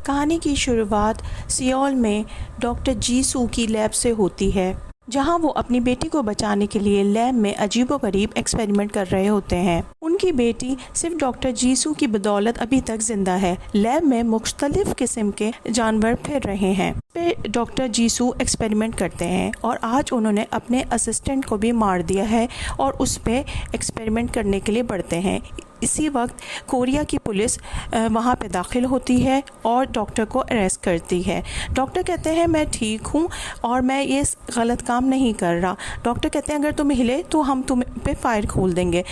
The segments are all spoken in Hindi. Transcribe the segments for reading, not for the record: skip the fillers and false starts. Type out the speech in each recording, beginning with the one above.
कहानी की शुरुआत सियोल में डॉक्टर जी सू की लैब से होती है, जहां वो अपनी बेटी को बचाने के लिए लैब में अजीबोगरीब एक्सपेरिमेंट कर रहे होते हैं। उनकी बेटी सिर्फ डॉक्टर जीसू की बदौलत अभी तक जिंदा है। लैब में मुख्तलिफ किस्म के जानवर फिर रहे हैं। फिर डॉक्टर जीसू एक्सपेरिमेंट करते हैं और आज उन्होंने अपने असिस्टेंट को भी मार दिया है और उस पर एक्सपेरिमेंट करने के लिए बढ़ते हैं। इसी वक्त कोरिया की पुलिस वहाँ पे दाखिल होती है और डॉक्टर को अरेस्ट करती है। डॉक्टर कहते हैं मैं ठीक हूँ और मैं ये गलत काम नहीं कर रहा। डॉक्टर कहते हैं अगर तुम हिले तो हम तुम पे फायर खोल देंगे।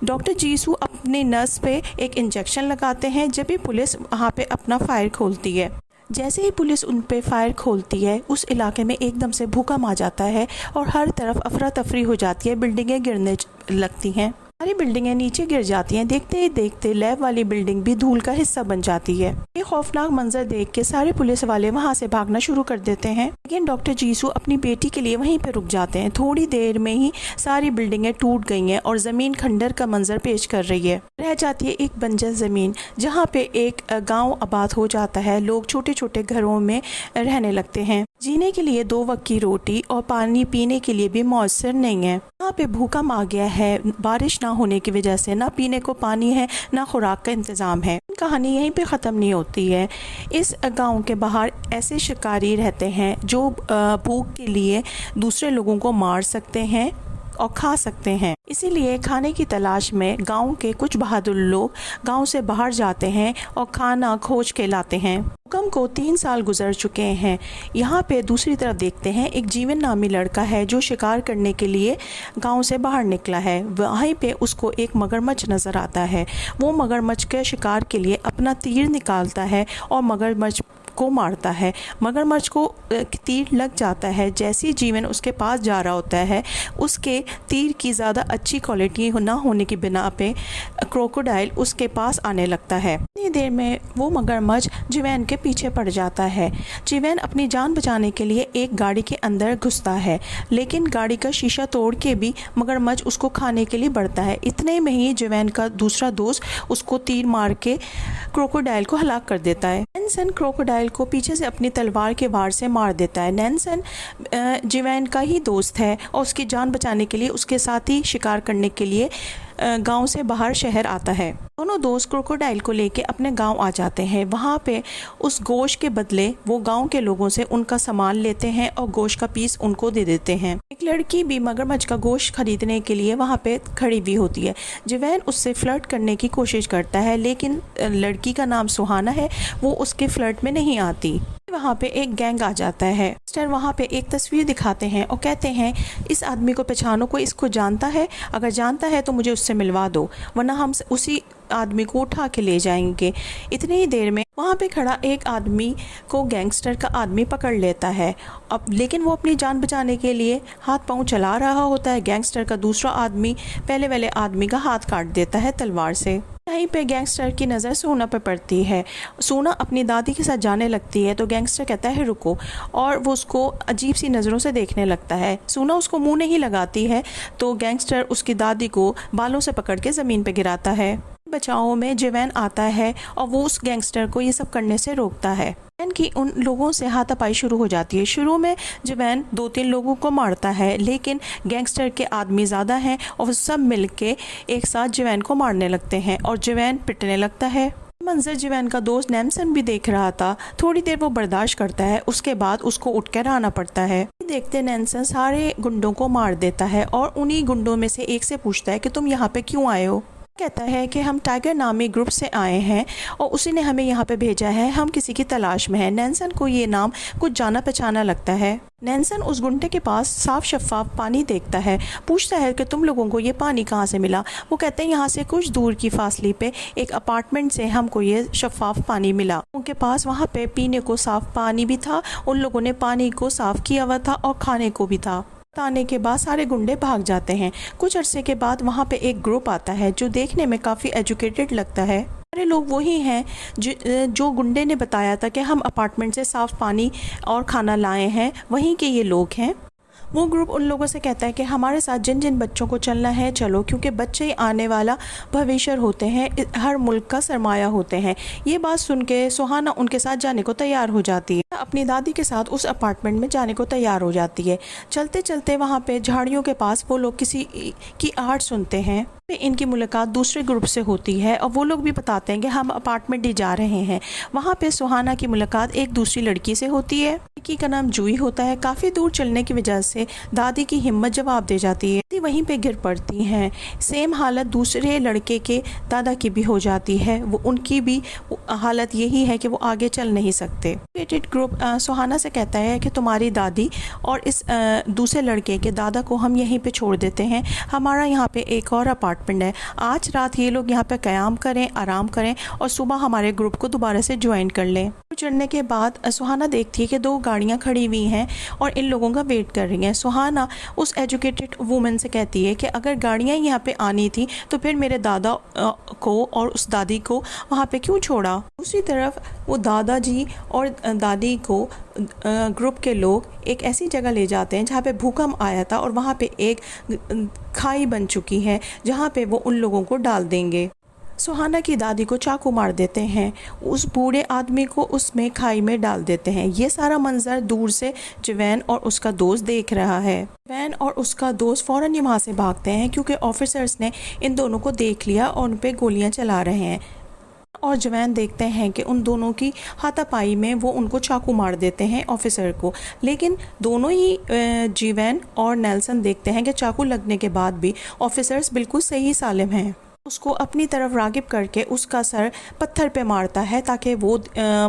डॉक्टर जीसू अपने नर्स पे एक इंजेक्शन लगाते हैं जब भी पुलिस वहाँ पे अपना फायर खोलती है। जैसे ही पुलिस उन पे फायर खोलती है उस इलाके में एकदम से भूकंप आ जाता है और हर तरफ अफरा तफरी हो जाती है, बिल्डिंगें गिरने लगती हैं। सारी बिल्डिंगें नीचे गिर जाती हैं। देखते ही देखते लैब वाली बिल्डिंग भी धूल का हिस्सा बन जाती है। ये खौफनाक मंजर देख के सारे पुलिस वाले वहां से भागना शुरू कर देते हैं, लेकिन डॉक्टर जीसू अपनी बेटी के लिए वहीं पे रुक जाते हैं। थोड़ी देर में ही सारी बिल्डिंगें टूट गई हैं और जमीन खंडर का मंजर पेश कर रही है। रह जाती है एक बंजर जमीन जहाँ पे एक गाँव आबाद हो जाता है। लोग छोटे छोटे घरों में रहने लगते हैं। जीने के लिए 2 वक्त की रोटी और पानी पीने के लिए भी मौसर नहीं है। यहाँ पे भूकंप आ गया है। बारिश ना होने की वजह से ना पीने को पानी है ना खुराक का इंतज़ाम है। कहानी यहीं पे ख़त्म नहीं होती है। इस गांव के बाहर ऐसे शिकारी रहते हैं जो भूख के लिए दूसरे लोगों को मार सकते हैं और खा सकते हैं। इसीलिए खाने की तलाश में गांव के कुछ बहादुर लोग गांव से बाहर जाते हैं और खाना खोज के लाते हैं। भूकंप को 3 साल गुजर चुके हैं। यहाँ पे दूसरी तरफ देखते हैं एक जीवन नामी लड़का है जो शिकार करने के लिए गांव से बाहर निकला है। वहीं पे उसको एक मगरमच्छ नज़र आता है। वो मगरमच्छ के शिकार के लिए अपना तीर निकालता है और मगरमच्छ को मारता है। मगरमच्छ को तीर लग जाता है। जैसे जीवन उसके पास जा रहा होता है उसके तीर की ज़्यादा अच्छी क्वालिटी ना होने की बिना पे क्रोकोडाइल उसके पास आने लगता है। इतनी देर में वो मगरमच्छ जीवन के पीछे पड़ जाता है। जीवन अपनी जान बचाने के लिए एक गाड़ी के अंदर घुसता है, लेकिन गाड़ी का शीशा तोड़ के भी मगरमच्छ उसको खाने के लिए बढ़ता है। इतने में ही जीवन का दूसरा दोस्त उसको तीर मार के क्रोकोडाइल को हलाक कर देता है। नैन्सन क्रोकोडाइल को पीछे से अपनी तलवार के वार से मार देता है। नैन्सन जीवन का ही दोस्त है और उसकी जान बचाने के लिए उसके साथ ही शिकार करने के लिए गांव से बाहर शहर आता है। दोनों दोस्त क्रोकोडाइल को लेके अपने गांव आ जाते हैं। वहां पे उस गोश्त के बदले वो गांव के लोगों से उनका सामान लेते हैं और गोश्त का पीस उनको दे देते हैं। एक लड़की भी मगरमच्छ का गोश्त खरीदने के लिए वहां पे खड़ी हुई होती है। जवैन उससे फ्लर्ट करने की कोशिश करता है, लेकिन लड़की का नाम सुहाना है, वो उसके फ्लर्ट में नहीं आती। वहाँ पे एक गैंग आ जाता है। स्टार वहाँ पे एक तस्वीर दिखाते हैं और कहते हैं इस आदमी को पहचानो, कोई इसको जानता है? अगर जानता है तो मुझे उससे मिलवा दो, वरना हम उसी आदमी को उठा के ले जाएंगे। इतनी ही देर में वहाँ पे खड़ा एक आदमी को गैंगस्टर का आदमी पकड़ लेता है। अब लेकिन वो अपनी जान बचाने के लिए हाथ पांव चला रहा होता है। गैंगस्टर का दूसरा आदमी पहले वाले आदमी का हाथ काट देता है तलवार से। यहीं पे गैंगस्टर की नज़र सोना पे पड़ती है। सोना अपनी दादी के साथ जाने लगती है तो गैंगस्टर कहता है रुको, और वो उसको अजीब सी नज़रों से देखने लगता है। सोना उसको मुंह नहीं लगाती है तो गैंगस्टर उसकी दादी को बालों से पकड़ के ज़मीन पे गिराता है। बचाओ में जवैन आता है और वो उस गैंगस्टर को ये सब करने से रोकता है। जवैन की उन लोगों से हाथापाई शुरू हो जाती है। शुरू में जवैन 2-3 लोगों को मारता है, लेकिन गैंगस्टर के आदमी ज़्यादा हैं और सब मिलके एक साथ जवैन को मारने लगते हैं और जवैन पिटने लगता है। मंजर जवैन का दोस्त नैन्सन भी देख रहा था। थोड़ी देर वो बर्दाश्त करता है, उसके बाद उसको उठ कर आना पड़ता है। देखते नैन्सन सारे गुंडों को मार देता है और उन्हीं गुंडों में से एक से पूछता है कि तुम यहाँ पे क्यों आए हो? कहता है कि हम टाइगर नामी ग्रुप से आए हैं और उसी ने हमें यहाँ पे भेजा है, हम किसी की तलाश में हैं। नैन्सन को ये नाम कुछ जाना पहचाना लगता है। नैन्सन उस गुंडे के पास साफ शफाफ पानी देखता है, पूछता है कि तुम लोगों को ये पानी कहाँ से मिला? वो कहते हैं यहाँ से कुछ दूर की फासले पे एक अपार्टमेंट से हमको ये शफाफ पानी मिला। उनके पास वहाँ पे पीने को साफ पानी भी था, उन लोगों ने पानी को साफ किया हुआ था और खाने को भी था। आने के बाद सारे गुंडे भाग जाते हैं। कुछ अरसे के बाद वहाँ पे एक ग्रुप आता है जो देखने में काफ़ी एजुकेटेड लगता है। सारे लोग वही हैं जो गुंडे ने बताया था कि हम अपार्टमेंट से साफ़ पानी और खाना लाए हैं, वहीं के ये लोग हैं। वो ग्रुप उन लोगों से कहता है कि हमारे साथ जिन जिन बच्चों को चलना है चलो, क्योंकि बच्चे ही आने वाला भविष्य होते हैं, हर मुल्क का सरमाया होते हैं। ये बात सुन के सुहाना उनके साथ जाने को तैयार हो जाती है, अपनी दादी के साथ उस अपार्टमेंट में जाने को तैयार हो जाती है। चलते चलते वहाँ पे झाड़ियों के पास वो लोग किसी की आहट सुनते हैं। इनकी मुलाकात दूसरे ग्रुप से होती है और वो लोग भी बताते हैं कि हम अपार्टमेंट ही जा रहे हैं। वहाँ पे सुहाना की मुलाकात एक दूसरी लड़की से होती है। लड़की का नाम जूही होता है। काफ़ी दूर चलने की वजह से दादी की हिम्मत जवाब दे जाती है, वहीं पे गिर पड़ती हैं। सेम हालत दूसरे लड़के के दादा की भी हो जाती है। वो उनकी भी हालत यही है कि वो आगे चल नहीं सकते। ग्रुप सुहाना से कहता है कि तुम्हारी दादी और इस दूसरे लड़के के दादा को हम यहीं पे छोड़ देते हैं, हमारा यहाँ पे एक और अपार्टमेंट है। आज रात ये लोग यहाँ पे क़याम करें, आराम करें और सुबह हमारे ग्रुप को दोबारा से ज्वाइन कर लें। चढ़ने के बाद सुहाना देखती है कि 2 गाड़ियाँ खड़ी हुई हैं और इन लोगों का वेट कर रही हैं। सुहाना उस एजुकेटेड वूमेन से कहती है कि अगर गाड़ियाँ यहाँ पे आनी थी तो फिर मेरे दादा को और उस दादी को वहाँ पे क्यों छोड़ा। दूसरी तरफ वो दादाजी और दादी को ग्रुप के लोग एक ऐसी जगह ले जाते हैं जहाँ पे भूकंप आया था और वहाँ पे एक खाई बन चुकी है जहाँ पे वो उन लोगों को डाल देंगे। सुहाना की दादी को चाकू मार देते हैं, उस बूढ़े आदमी को उसमें खाई में डाल देते हैं। ये सारा मंजर दूर से जवैन और उसका दोस्त देख रहा है। जवैन और उसका दोस्त फ़ौरन वहाँ से भागते हैं क्योंकि ऑफिसर्स ने इन दोनों को देख लिया और उन पे गोलियां चला रहे हैं। और जवैन देखते हैं कि उन दोनों की हाथापाई में वो उनको चाकू मार देते हैं ऑफिसर को। लेकिन दोनों ही जवैन और नेल्सन देखते हैं कि चाकू लगने के बाद भी ऑफिसर्स बिल्कुल सही सालिम हैं। उसको अपनी तरफ रागिब करके उसका सर पत्थर पे मारता है ताकि वो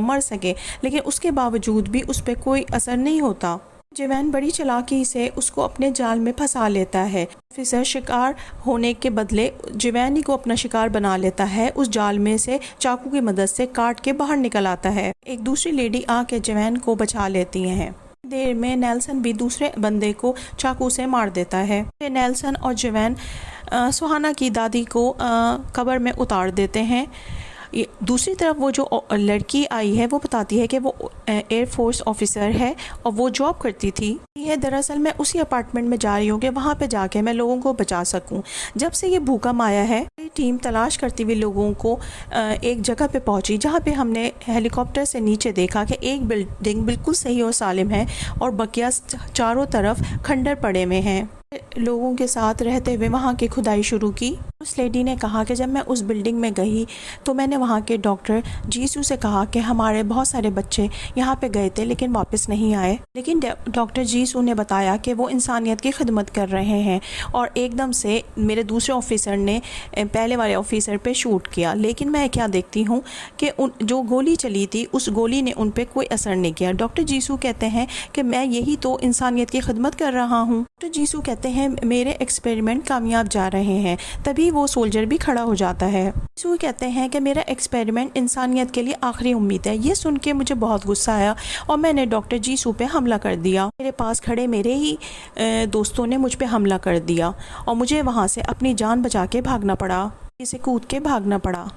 मर सके, लेकिन उसके बावजूद भी उस पर कोई असर नहीं होता। जवैन बड़ी चालाकी से उसको अपने जाल में फंसा लेता है। ऑफिसर शिकार होने के बदले जवैन ही को अपना शिकार बना लेता है। उस जाल में से चाकू की मदद से काट के बाहर निकल आता है। एक दूसरी लेडी आके जवैन को बचा लेती हैं। देर में नेल्सन भी दूसरे बंदे को चाकू से मार देता है। नेल्सन और जवैन सुहाना की दादी को कब्र में उतार देते हैं। दूसरी तरफ वो जो लड़की आई है वो बताती है कि वो एयरफोर्स ऑफिसर है और वो जॉब करती थी। ये दरअसल मैं उसी अपार्टमेंट में जा रही हूँ कि वहाँ पे जाके मैं लोगों को बचा सकूँ। जब से ये भूकंप आया है टीम तलाश करती हुई लोगों को एक जगह पे पहुँची जहाँ पे हमने हेलीकॉप्टर से नीचे देखा कि एक बिल्डिंग बिल्कुल सही और सालिम है और बकिया चारों तरफ खंडर पड़े हुए हैं। लोगों के साथ रहते हुए वहाँ की खुदाई शुरू की। उस लेडी ने कहा कि जब मैं उस बिल्डिंग में गई तो मैंने वहाँ के डॉक्टर जीसू से कहा कि हमारे बहुत सारे बच्चे यहाँ पे गए थे लेकिन वापस नहीं आए। लेकिन डॉक्टर जीसू ने बताया कि वो इंसानियत की खिदमत कर रहे हैं और एकदम से मेरे दूसरे ऑफिसर ने पहले वाले ऑफिसर पे शूट किया। लेकिन मैं क्या देखती हूँ कि जो गोली चली थी उस गोली ने उन पर कोई असर नहीं किया। डॉक्टर जीसू कहते हैं कि मैं यही तो इंसानियत की खिदमत कर रहा हूँ। डॉक्टर जीसू कहते हैं मेरे एक्सपेरिमेंट कामयाब जा रहे हैं। तभी वो सोल्जर भी खड़ा हो जाता है। जीसू कहते हैं कि मेरा एक्सपेरिमेंट इंसानियत के लिए आखिरी उम्मीद है। ये सुन के मुझे बहुत गुस्सा आया और मैंने डॉक्टर जीसू पे हमला कर दिया। मेरे पास खड़े मेरे ही दोस्तों ने मुझ पे हमला कर दिया और मुझे वहाँ से अपनी जान बचा के भागना पड़ा, इसे कूद के भागना पड़ा।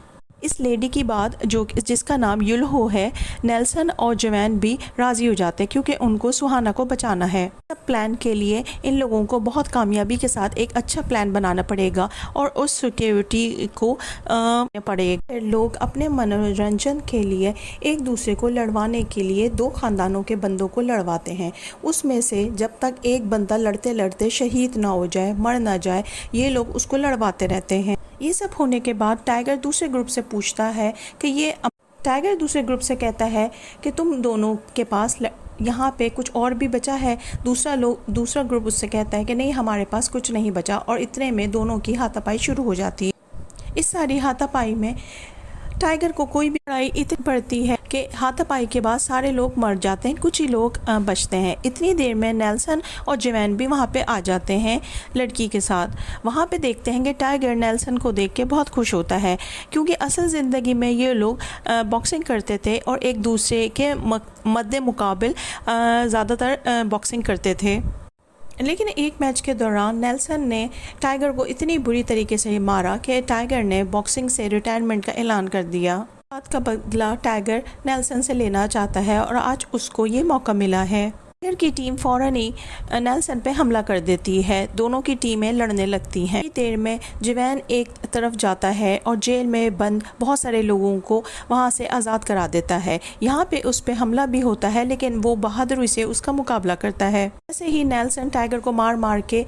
इस लेडी की बात जिसका नाम युल्हो है, नेल्सन और जवैन भी राज़ी हो जाते हैं क्योंकि उनको सुहाना को बचाना है। सब प्लान के लिए इन लोगों को बहुत कामयाबी के साथ एक अच्छा प्लान बनाना पड़ेगा और उस सिक्योरिटी को पड़ेगा। लोग अपने मनोरंजन के लिए एक दूसरे को लड़वाने के लिए 2 खानदानों के बंदों को लड़वाते हैं। उसमें से जब तक एक बंदा लड़ते लड़ते शहीद ना हो जाए, मर ना जाए, ये लोग उसको लड़वाते रहते हैं। ये सब होने के बाद टाइगर दूसरे ग्रुप से पूछता है कि टाइगर दूसरे ग्रुप से कहता है कि तुम दोनों के पास यहाँ पे कुछ और भी बचा है। दूसरा ग्रुप उससे कहता है कि नहीं, हमारे पास कुछ नहीं बचा। और इतने में दोनों की हाथापाई शुरू हो जाती है। इस सारी हाथापाई में टाइगर को कोई भी लड़ाई इतनी पड़ती है कि हाथापाई के बाद सारे लोग मर जाते हैं, कुछ ही लोग बचते हैं। इतनी देर में नेल्सन और जवैन भी वहाँ पे आ जाते हैं लड़की के साथ। वहाँ पे देखते हैं कि टाइगर नेल्सन को देख के बहुत खुश होता है क्योंकि असल ज़िंदगी में ये लोग बॉक्सिंग करते थे और एक दूसरे के मद्दे मुकाबिल ज़्यादातर बॉक्सिंग करते थे। लेकिन एक मैच के दौरान नेल्सन ने टाइगर को इतनी बुरी तरीके से मारा कि टाइगर ने बॉक्सिंग से रिटायरमेंट का ऐलान कर दिया। बात का बदला टाइगर नेल्सन से लेना चाहता है और आज उसको ये मौका मिला है। टाइगर की टीम फौरन ही नेल्सन पे हमला कर देती है। दोनों की टीमें लड़ने लगती हैं। देर में जिवैन एक तरफ जाता है और जेल में बंद बहुत सारे लोगों को वहाँ से आज़ाद करा देता है। यहाँ पे उस पर हमला भी होता है, लेकिन वो बहादुरी से उसका मुकाबला करता है। ऐसे ही नेल्सन टाइगर को मार मार के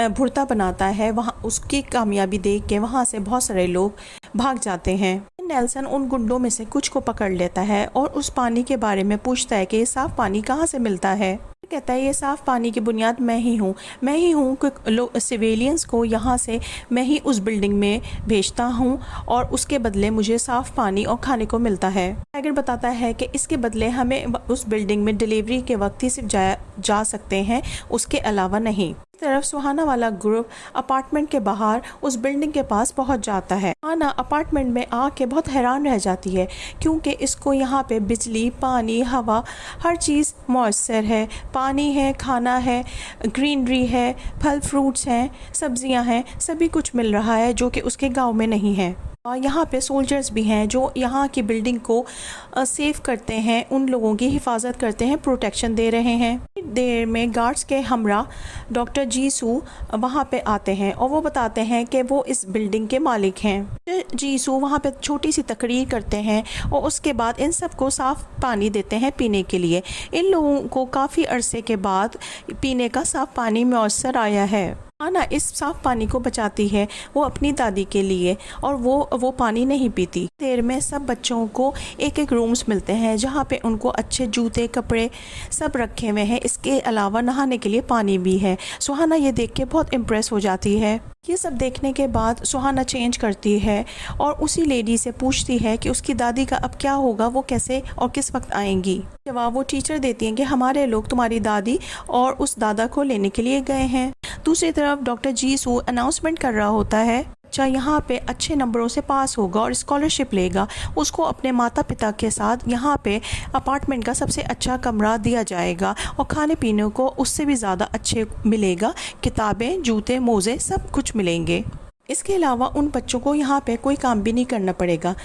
भुर्ता बनाता है। वहाँ उसकी कामयाबी देख के वहाँ से बहुत सारे लोग भाग जाते हैं। नेल्सन उन गुंडों में से कुछ को पकड़ लेता है और उस पानी के बारे में पूछता है कि ये साफ पानी कहाँ से मिलता है। कहता है ये साफ पानी की बुनियाद मैं ही हूँ कि सिविलियंस को यहाँ से मैं ही उस बिल्डिंग में भेजता हूँ और उसके बदले मुझे साफ पानी और खाने को मिलता है। टाइगर बताता है कि इसके बदले हमें उस बिल्डिंग में डिलीवरी के वक्त ही सिर्फ जा सकते हैं, उसके अलावा नहीं। तरफ सुहाना वाला ग्रुप अपार्टमेंट के बाहर उस बिल्डिंग के पास पहुंच जाता है। सुहाना अपार्टमेंट में आके बहुत हैरान रह जाती है, क्योंकि इसको यहाँ पे बिजली, पानी, हवा, हर चीज़ मौसर है। पानी है, खाना है, ग्रीनरी है, फल फ्रूट्स हैं, सब्जियां हैं, सभी कुछ मिल रहा है जो कि उसके गांव में नहीं है। यहाँ पे सोल्जर्स भी हैं जो यहाँ की बिल्डिंग को सेव करते हैं, उन लोगों की हिफाजत करते हैं, प्रोटेक्शन दे रहे हैं। देर में गार्ड्स के हमरा डॉक्टर जीसू वहाँ पे आते हैं और वो बताते हैं कि वो इस बिल्डिंग के मालिक हैं। जीसू वहाँ पे छोटी सी तकरीर करते हैं और उसके बाद इन सबको साफ़ पानी देते हैं पीने के लिए। इन लोगों को काफ़ी अरसे के बाद पीने का साफ़ पानी मैसर आया है। आना इस साफ पानी को बचाती है वो अपनी दादी के लिए, और वो पानी नहीं पीती। देर में सब बच्चों को एक एक रूम्स मिलते हैं जहाँ पे उनको अच्छे जूते, कपड़े सब रखे हुए हैं। इसके अलावा नहाने के लिए पानी भी है। सुहाना ये देख के बहुत इम्प्रेस हो जाती है। ये सब देखने के बाद सुहाना चेंज करती है और उसी लेडी से पूछती है कि उसकी दादी का अब क्या होगा, वो कैसे और किस वक्त आएंगी। जवाब वो टीचर देती हैं कि हमारे लोग तुम्हारी दादी और उस दादा को लेने के लिए गए हैं। दूसरी तरफ डॉक्टर जीसू अनाउंसमेंट कर रहा होता है बच्चा यहाँ पे अच्छे नंबरों से पास होगा और स्कॉलरशिप लेगा, उसको अपने माता पिता के साथ यहाँ पे अपार्टमेंट का सबसे अच्छा कमरा दिया जाएगा और खाने पीने को उससे भी ज़्यादा अच्छे मिलेगा, किताबें, जूते, मोज़े सब कुछ मिलेंगे। इसके अलावा उन बच्चों को यहाँ पे कोई काम भी नहीं करना पड़ेगा।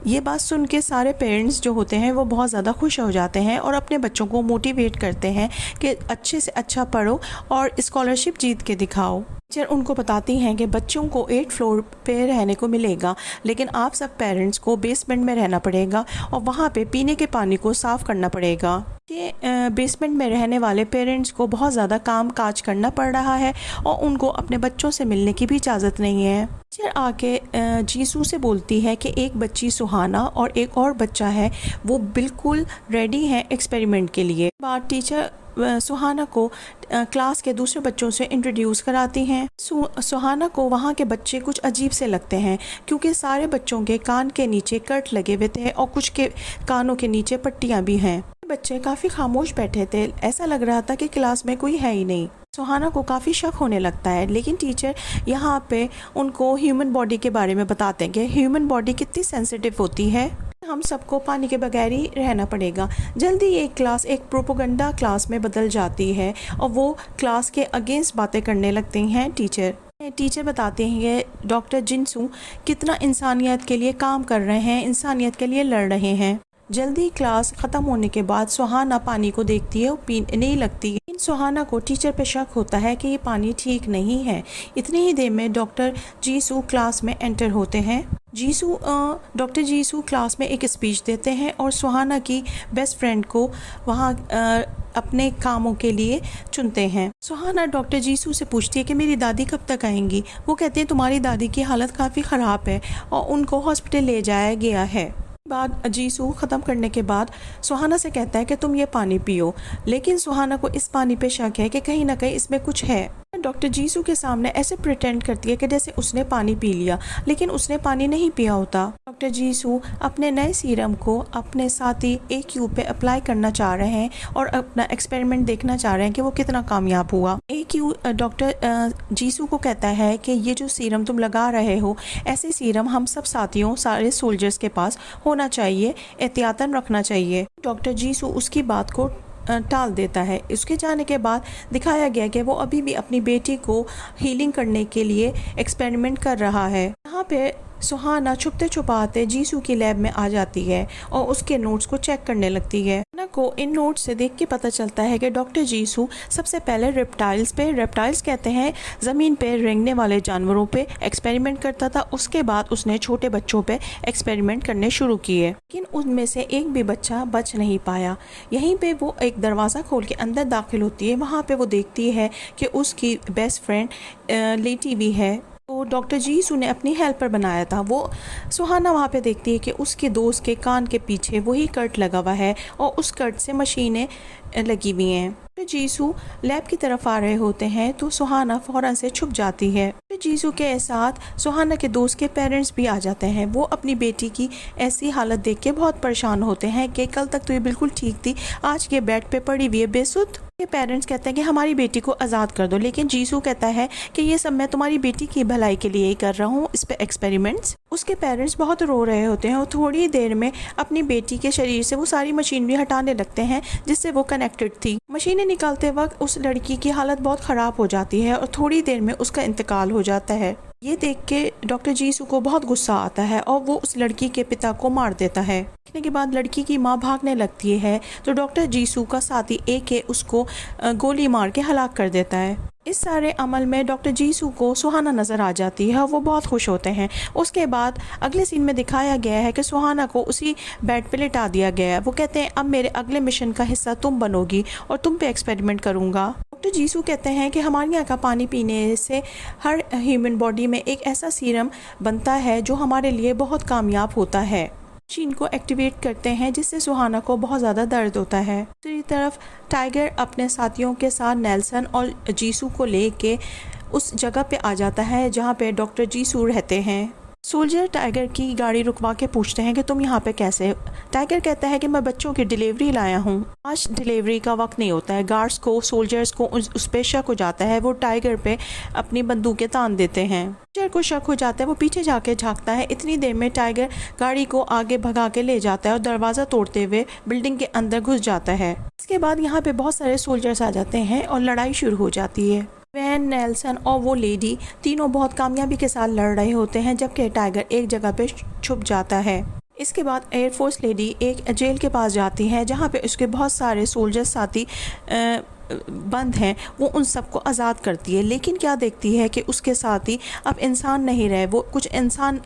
ये बात सुन के सारे पेरेंट्स जो होते हैं वो बहुत ज़्यादा खुश हो जाते हैं और अपने बच्चों को मोटिवेट करते हैं कि अच्छे से अच्छा पढ़ो और स्कॉलरशिप जीत के दिखाओ। टीचर उनको बताती हैं कि बच्चों को 8 फ्लोर पे रहने को मिलेगा, लेकिन आप सब पेरेंट्स को बेसमेंट में रहना पड़ेगा और वहाँ पे पीने के पानी को साफ़ करना पड़ेगा। ये बेसमेंट में रहने वाले पेरेंट्स को बहुत ज़्यादा काम काज करना पड़ रहा है और उनको अपने बच्चों से मिलने की भी इजाज़त नहीं है। टीचर आके जीसू से बोलती है कि एक बच्ची सुहाना और एक और बच्चा है, वो बिल्कुल रेडी हैं एक्सपेरिमेंट के लिए। बाद टीचर सुहाना को क्लास के दूसरे बच्चों से इंट्रोड्यूस कराती हैं। सुहाना को वहाँ के बच्चे कुछ अजीब से लगते हैं, क्योंकि सारे बच्चों के कान के नीचे कट लगे हुए थे और कुछ के कानों के नीचे पट्टियाँ भी हैं। बच्चे काफ़ी खामोश बैठे थे, ऐसा लग रहा था कि क्लास में कोई है ही नहीं। सुहाना को काफ़ी शक होने लगता है, लेकिन टीचर यहाँ पे उनको ह्यूमन बॉडी के बारे में बताते हैं कि ह्यूमन बॉडी कितनी सेंसिटिव होती है, हम सबको पानी के बगैर ही रहना पड़ेगा। जल्दी ये क्लास एक प्रोपोगंडा क्लास में बदल जाती है और वो क्लास के अगेंस्ट बातें करने लगते हैं। टीचर बताते हैं कि डॉक्टर जिनसू कितना इंसानियत के लिए काम कर रहे हैं, इंसानियत के लिए लड़ रहे हैं। जल्दी क्लास ख़त्म होने के बाद सुहाना पानी को देखती है और पीने लगती है। सुहाना को टीचर पे शक होता है कि ये पानी ठीक नहीं है। इतनी ही देर में डॉक्टर जीसू क्लास में एंटर होते हैं। डॉक्टर जीसू क्लास में एक स्पीच देते हैं और सुहाना की बेस्ट फ्रेंड को वहाँ अपने कामों के लिए चुनते हैं। सुहाना डॉक्टर जीसू से पूछती है कि मेरी दादी कब तक आएंगी। वो कहते हैं तुम्हारी दादी की हालत काफ़ी ख़राब है और उनको हॉस्पिटल ले जाया गया है। बाद जीसू ख़त्म करने के बाद सुहाना से कहता है कि तुम ये पानी पियो, लेकिन सुहाना को इस पानी पे शक है कि कहीं ना कहीं इसमें कुछ है। डॉक्टर जीसू के सामने ऐसे प्रिटेंड करती है कि जैसे उसने पानी पी लिया, लेकिन उसने पानी नहीं पिया होता। डॉक्टर जीसू अपने नए सीरम को अपने साथी AQ पे अप्लाई करना चाह रहे हैं और अपना एक्सपेरिमेंट देखना चाह रहे हैं कि वो कितना कामयाब हुआ। AQ डॉक्टर जीसू को कहता है कि ये जो सीरम तुम लगा रहे हो, ऐसे सीरम हम सब साथियों, सारे सोल्जर्स के पास होना चाहिए, एहतियातन रखना चाहिए। डॉक्टर जीसू उसकी बात को टाल देता है। उसके जाने के बाद दिखाया गया कि वो अभी भी अपनी बेटी को हीलिंग करने के लिए एक्सपेरिमेंट कर रहा है। यहाँ पे सुहाना छुपते छुपाते जीसू की लैब में आ जाती है और उसके नोट्स को चेक करने लगती है। सुहाना को इन नोट्स से देख के पता चलता है कि डॉक्टर जीसू सबसे पहले रेप्टाइल्स कहते हैं ज़मीन पे रेंगने वाले जानवरों पे एक्सपेरिमेंट करता था। उसके बाद उसने छोटे बच्चों पे एक्सपेरिमेंट करने शुरू किए, लेकिन उनमें से एक भी बच्चा बच नहीं पाया। यहीं पे वो एक दरवाज़ा खोल के अंदर दाखिल होती है। वहाँ पे वो देखती है कि उसकी बेस्ट फ्रेंड लेटी हुई है। तो डॉक्टर जीसू ने अपनी हेल्पर बनाया था। वो सुहाना वहाँ पे देखती है कि उसके दोस्त के कान के पीछे वही कट लगा हुआ है और उस कट से मशीनें लगी हुई हैं। डॉक्टर जीसू लैब की तरफ आ रहे होते हैं तो सुहाना फ़ौरन से छुप जाती है। डॉक्टर जीसू के साथ सुहाना के दोस्त के पेरेंट्स भी आ जाते हैं। वो अपनी बेटी की ऐसी हालत देख के बहुत परेशान होते हैं कि कल तक तो ये बिल्कुल ठीक थी, आज के बेड पे पड़ी हुई है बेसुध। के पेरेंट्स कहते हैं कि हमारी बेटी को आज़ाद कर दो, लेकिन जीसू कहता है कि ये सब मैं तुम्हारी बेटी की भलाई के लिए ही कर रहा हूँ, इस पे एक्सपेरिमेंट्स। उसके पेरेंट्स बहुत रो रहे होते हैं और थोड़ी देर में अपनी बेटी के शरीर से वो सारी मशीनरी हटाने लगते हैं जिससे वो कनेक्टेड थी। मशीनें निकालते वक्त उस लड़की की हालत बहुत ख़राब हो जाती है और थोड़ी देर में उसका इंतकाल हो जाता है। ये देख के डॉक्टर जीसू को बहुत गुस्सा आता है और वो उस लड़की के पिता को मार देता है। देखने के बाद लड़की की माँ भागने लगती है तो डॉक्टर जीसू का साथी एके उसको गोली मार के हलाक कर देता है। इस सारे अमल में डॉक्टर जीसू को सुहाना नज़र आ जाती है और वो बहुत खुश होते हैं। उसके बाद अगले सीन में दिखाया गया है कि सुहाना को उसी बेड पे लिटा दिया गया है। वो कहते हैं अब मेरे अगले मिशन का हिस्सा तुम बनोगी और तुम पे एक्सपेरिमेंट करूँगा। डॉक्टर जीसू कहते हैं कि हमारे यहाँ का पानी पीने से हर ह्यूमन बॉडी में एक ऐसा सीरम बनता है जो हमारे लिए बहुत कामयाब होता है। मशीन को एक्टिवेट करते हैं जिससे सुहाना को बहुत ज़्यादा दर्द होता है। दूसरी तरफ टाइगर अपने साथियों के साथ नेल्सन और जीसू को लेके उस जगह पे आ जाता है जहाँ पे डॉक्टर जीसू रहते हैं। सोल्जर टाइगर की गाड़ी रुकवा के पूछते हैं कि तुम यहाँ पे कैसे? टाइगर कहता है कि मैं बच्चों की डिलीवरी लाया हूँ, आज डिलीवरी का वक्त नहीं होता है। गार्ड्स को सोल्जर्स को उस पे शक हो जाता है। वो टाइगर पे अपनी बंदूकें तान देते हैं। सोल्जर को शक हो जाता है, वो पीछे जाके झांकता है। इतनी देर में टाइगर गाड़ी को आगे भगा के ले जाता है और दरवाज़ा तोड़ते हुए बिल्डिंग के अंदर घुस जाता है। इसके बाद यहाँ पे बहुत सारे सोल्जर्स आ जाते हैं और लड़ाई शुरू हो जाती है। वैन, नेल्सन और वो लेडी तीनों बहुत कामयाबी के साथ लड़ रहे होते हैं जबकि टाइगर एक जगह पे छुप जाता है। इसके बाद एयरफोर्स लेडी एक जेल के पास जाती है जहाँ पे उसके बहुत सारे सोल्जर साथी बंद हैं। वो उन सबको आज़ाद करती है, लेकिन क्या देखती है कि उसके साथी अब इंसान नहीं रहे, वो कुछ इंसान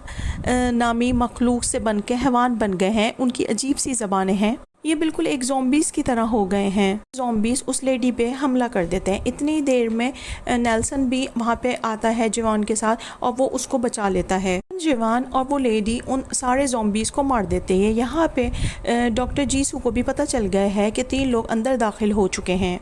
नामी मखलूक से बन के हैवान बन गए हैं। उनकी अजीब सी ज़बानें हैं, ये बिल्कुल एक ज़ॉम्बीज़ की तरह हो गए हैं। ज़ॉम्बीज़ उस लेडी पे हमला कर देते हैं। इतनी देर में नेल्सन भी वहाँ पे आता है जवान के साथ और वो उसको बचा लेता है। जवान और वो लेडी उन सारे ज़ॉम्बीज़ को मार देते हैं। यहाँ पे डॉक्टर जीसू को भी पता चल गया है कि 3 लोग अंदर दाखिल हो चुके हैं।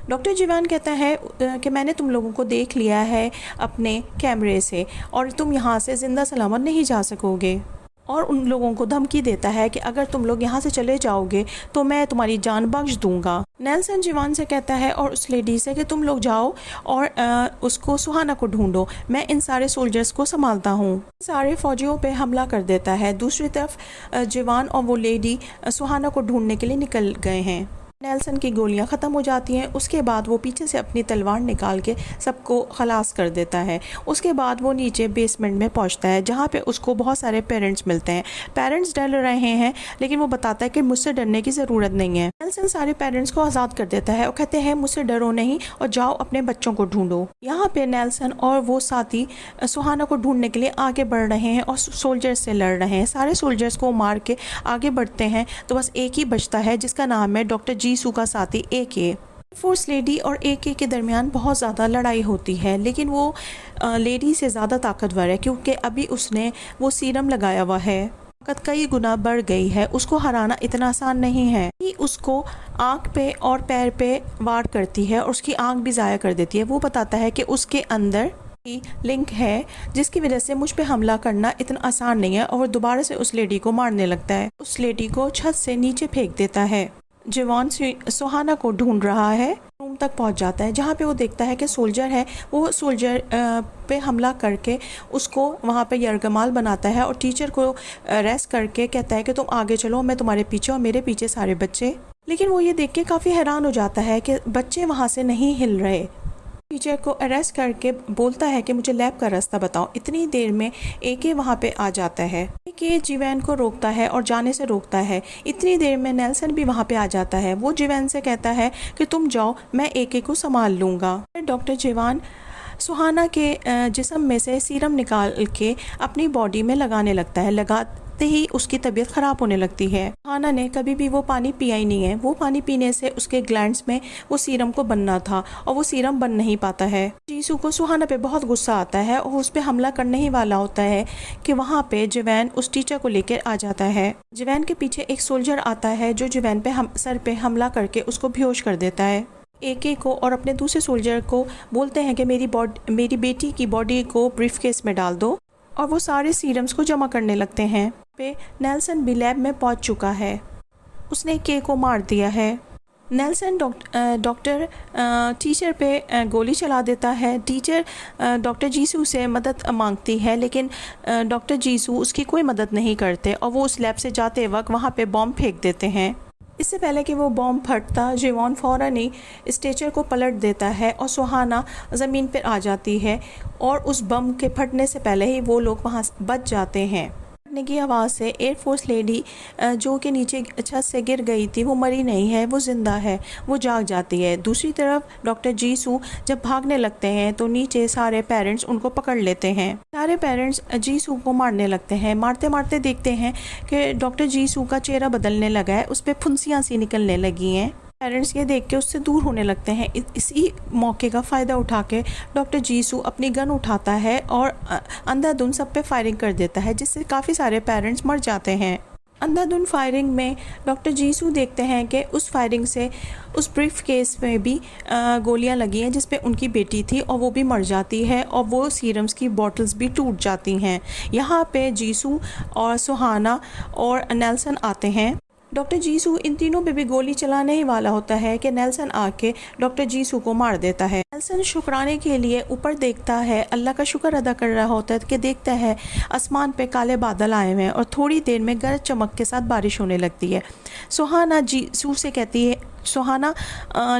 डॉक्टर जीवान कहता है कि मैंने तुम लोगों को देख लिया है अपने कैमरे से और तुम यहाँ से ज़िंदा सलामत नहीं जा सकोगे, और उन लोगों को धमकी देता है कि अगर तुम लोग यहाँ से चले जाओगे तो मैं तुम्हारी जान बख्श दूंगा। नेल्सन जीवान से कहता है और उस लेडी से कि तुम लोग जाओ और उसको सुहाना को ढूंढो, मैं इन सारे सोल्जर्स को संभालता हूँ। सारे फौजियों पे हमला कर देता है। दूसरी तरफ जीवान और वो लेडी सुहाना को ढूंढने के लिए निकल गए हैं। नेल्सन की गोलियां ख़त्म हो जाती हैं। उसके बाद वो पीछे से अपनी तलवार निकाल के सबको खलास कर देता है। उसके बाद वो नीचे बेसमेंट में पहुंचता है जहाँ पे उसको बहुत सारे पेरेंट्स मिलते हैं। पेरेंट्स डर रहे हैं लेकिन वो बताता है कि मुझसे डरने की ज़रूरत नहीं है। नेल्सन सारे पेरेंट्स को आज़ाद कर देता है और कहते हैं मुझसे डरो नहीं और जाओ अपने बच्चों को ढूंढो। यहाँ पे नेल्सन और वो साथी सुहाना को ढूंढने के लिए आगे बढ़ रहे हैं और सोल्जर्स से लड़ रहे हैं। सारे सोल्जर्स को मार के आगे बढ़ते हैं तो बस एक ही बचता है जिसका नाम है डॉक्टर जीसू का साथी एके। फोर्स लेडी और एके के दरमियान बहुत ज़्यादा लड़ाई होती है, लेकिन वो लेडी से ज़्यादा ताकतवर है क्योंकि अभी उसने वो सीरम लगाया हुआ है। ताकत कई गुना बढ़ गई है। उसको हराना इतना आसान नहीं है कि उसको आँख पे और पैर पे वार करती है और उसकी आँख भी ज़ाया कर देती है। वो बताता है कि उसके अंदर लिंक है जिसकी वजह से मुझ पे हमला करना इतना आसान नहीं है, और दोबारा से उस लेडी को मारने लगता है। उस लेडी को छत से नीचे फेंक देता है। जवान सुहाना को ढूंढ रहा है, रूम तक पहुंच जाता है जहां पे वो देखता है कि सोल्जर है। वो सोल्जर पे हमला करके उसको वहां पे यरगमाल बनाता है और टीचर को अरेस्ट करके कहता है कि तुम आगे चलो, मैं तुम्हारे पीछे और मेरे पीछे सारे बच्चे। लेकिन वो ये देख के काफ़ी हैरान हो जाता है कि बच्चे वहाँ से नहीं हिल रहे। टीचर को अरेस्ट करके बोलता है कि मुझे लैब का रास्ता बताओ। इतनी देर में एके वहाँ पे आ जाता है। एके जीवैन को रोकता है और जाने से रोकता है। इतनी देर में नेल्सन भी वहाँ पे आ जाता है। वो जीवैन से कहता है कि तुम जाओ, मैं एके को संभाल लूँगा। डॉक्टर जीवान सुहाना के जिस्म में से सीरम निकाल के अपनी बॉडी में लगाने लगता है। लगाते ही उसकी तबीयत ख़राब होने लगती है। सुहाना ने कभी भी वो पानी पिया ही नहीं है। वो पानी पीने से उसके ग्लैंड्स में वो सीरम को बनना था और वो सीरम बन नहीं पाता है। जीसू को सुहाना पे बहुत गुस्सा आता है और उस पर हमला करने ही वाला होता है कि वहाँ पे जीवैन उस टीचर को लेकर आ जाता है। जीवैन के पीछे एक सोल्जर आता है जो जीवैन पे सर पे हमला करके उसको बेहोश कर देता है। एके को और अपने दूसरे सोल्जर को बोलते हैं कि मेरी बेटी की बॉडी को ब्रीफकेस में डाल दो, और वो सारे सीरम्स को जमा करने लगते हैं। पे नेल्सन भी लैब में पहुंच चुका है। उसने के को मार दिया है। नेल्सन डॉक्टर टीचर पे गोली चला देता है। टीचर डॉक्टर जीसू से मदद मांगती है, लेकिन डॉक्टर जीसू उसकी कोई मदद नहीं करते और वो उस लैब से जाते वक्त वहाँ पे बॉम्ब फेंक देते हैं। इससे पहले कि वो बॉम्ब फटता, जीवॉन फौरन ही स्ट्रेचर को पलट देता है और सुहाना ज़मीन पर आ जाती है और उस बम के फटने से पहले ही वो लोग वहाँ बच जाते हैं। फटने की आवाज़ से एयरफोर्स लेडी जो कि नीचे छत से गिर गई थी, वो मरी नहीं है, वो ज़िंदा है, वो जाग जाती है। दूसरी तरफ डॉक्टर जीसू जब भागने लगते हैं तो नीचे सारे पेरेंट्स उनको पकड़ लेते हैं। सारे पेरेंट्स जीसू को मारने लगते हैं। मारते मारते देखते हैं कि डॉक्टर जीसू का चेहरा बदलने लगा है, उस पर फुंसियाँ सी निकलने लगी हैं। पेरेंट्स ये देख के उससे दूर होने लगते हैं। इसी मौके का फ़ायदा उठा के डॉक्टर जीसू अपनी गन उठाता है और अंधाधुंध सब पे फायरिंग कर देता है, जिससे काफ़ी सारे पेरेंट्स मर जाते हैं। अंधाधुंध फायरिंग में डॉक्टर जीसू देखते हैं कि उस फायरिंग से उस ब्रीफ केस में भी गोलियां लगी हैं जिस पे उनकी बेटी थी, और वो भी मर जाती है और वो सीरम्स की बॉटल्स भी टूट जाती हैं। यहाँ पे जीसू और सुहाना और नेल्सन आते हैं। डॉक्टर जीसू इन तीनों पे भी गोली चलाने ही वाला होता है कि नेल्सन आके डॉक्टर जीसू को मार देता है। नेल्सन शुक्राने के लिए ऊपर देखता है, अल्लाह का शुक्र अदा कर रहा होता है कि देखता है आसमान पे काले बादल आए हुए हैं और थोड़ी देर में गरज चमक के साथ बारिश होने लगती है। सुहाना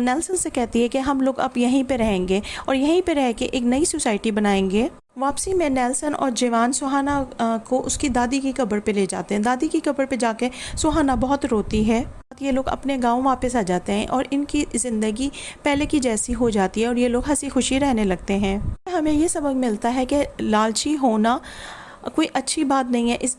नेल्सन से कहती है कि हम लोग अब यहीं पे रहेंगे और यहीं पे रह के एक नई सोसाइटी बनाएंगे। वापसी में नेल्सन और जीवान सुहाना को उसकी दादी की कब्र पे ले जाते हैं। दादी की कब्र पे जाके सुहाना बहुत रोती है। ये लोग अपने गांव वापस आ जाते हैं और इनकी ज़िंदगी पहले की जैसी हो जाती है और ये लोग हंसी खुशी रहने लगते हैं। हमें ये सबक मिलता है कि लालची होना कोई अच्छी बात नहीं है। इस